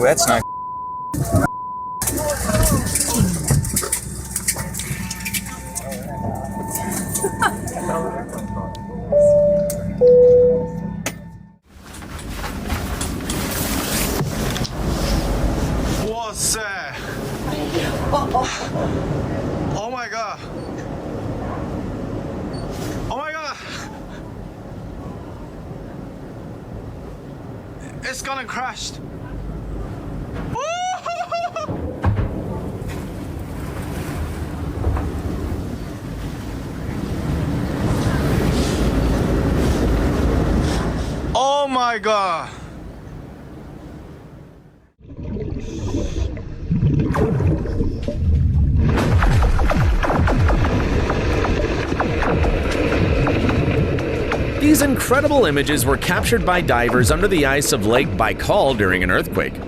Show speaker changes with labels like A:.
A: that's not.
B: What's that? Oh my god. Oh my god. It's gonna crash. Oh my god.
C: These incredible images were captured by divers under the ice of Lake Baikal during an earthquake.